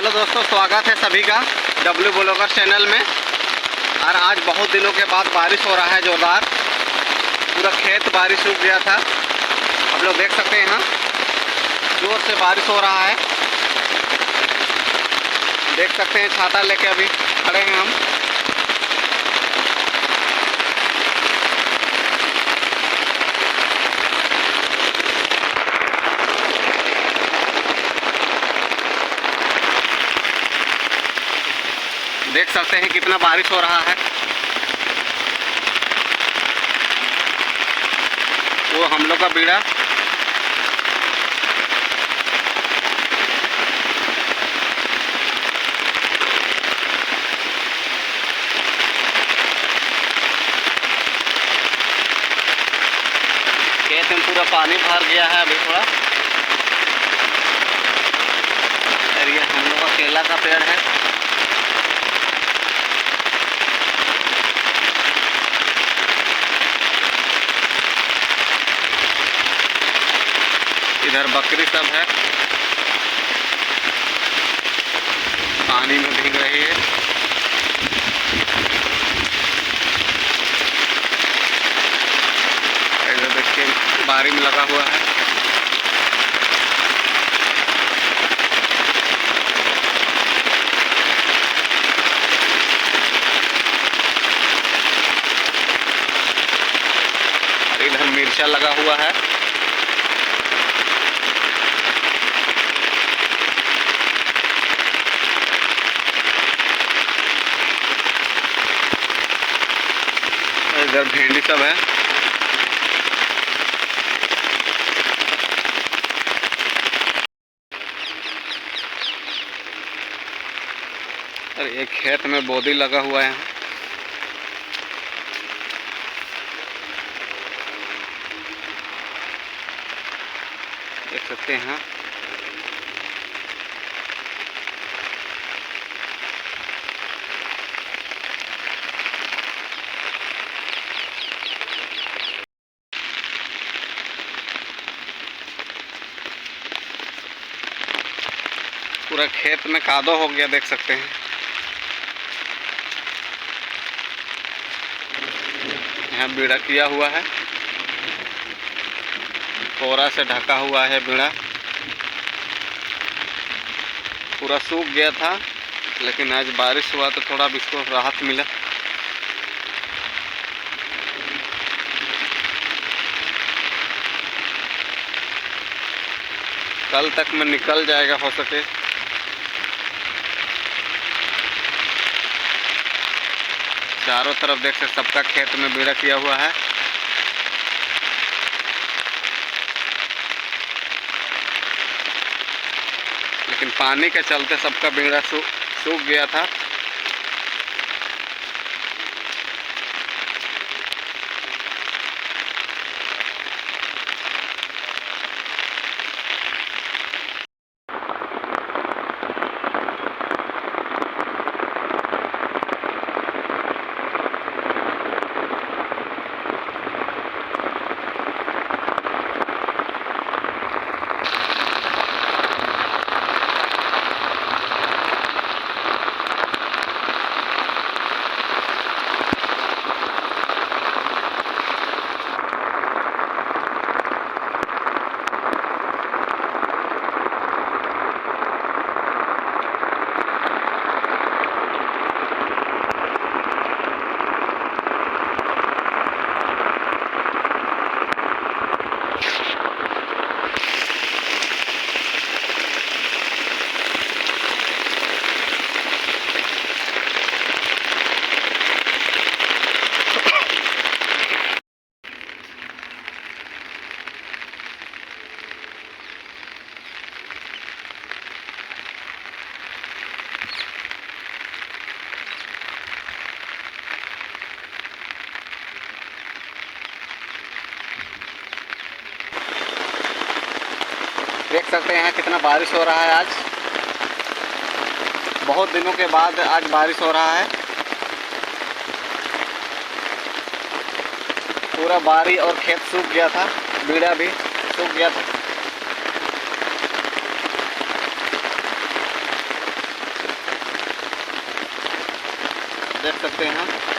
Hello दोस्तों, स्वागत है सभी का डब्ल्यू ब्लॉगर चैनल में। और आज बहुत दिनों के बाद बारिश हो रहा है जोरदार। पूरा खेत बारिश सूख गया था। आप लोग देख सकते हैं यहाँ जोर से बारिश हो रहा है। देख सकते हैं छाता लेके अभी खड़े हैं हम। देख सकते हैं कितना बारिश हो रहा है। वो हम लोग का बीड़ा खेत में पूरा पानी भर गया है अभी थोड़ा। और ये हम लोग का केला का पेड़ है। इधर बकरी सब है, पानी में भीग रही है। इधर देखिए बारी में लगा हुआ है। इधर मिर्चा लगा हुआ है। इधर भिंडी सब है। और एक खेत में बोदी लगा हुआ है। देख सकते हैं पूरा खेत में कादो हो गया। देख सकते हैं यहाँ बीड़ा किया हुआ है, कोरा से ढका हुआ है बीड़ा। पूरा सूख गया था, लेकिन आज बारिश हुआ तो थोड़ा भी इसको राहत मिला। कल तक में निकल जाएगा हो सके। चारों तरफ देख सकते सबका खेत में बीड़ा किया हुआ है। लेकिन पानी के चलते सबका बीड़ा सूख गया था। देख सकते हैं कितना बारिश हो रहा है। आज बहुत दिनों के बाद आज बारिश हो रहा है। पूरा बारी और खेत सूख गया था, बीड़ा भी सूख गया था। देख सकते हैं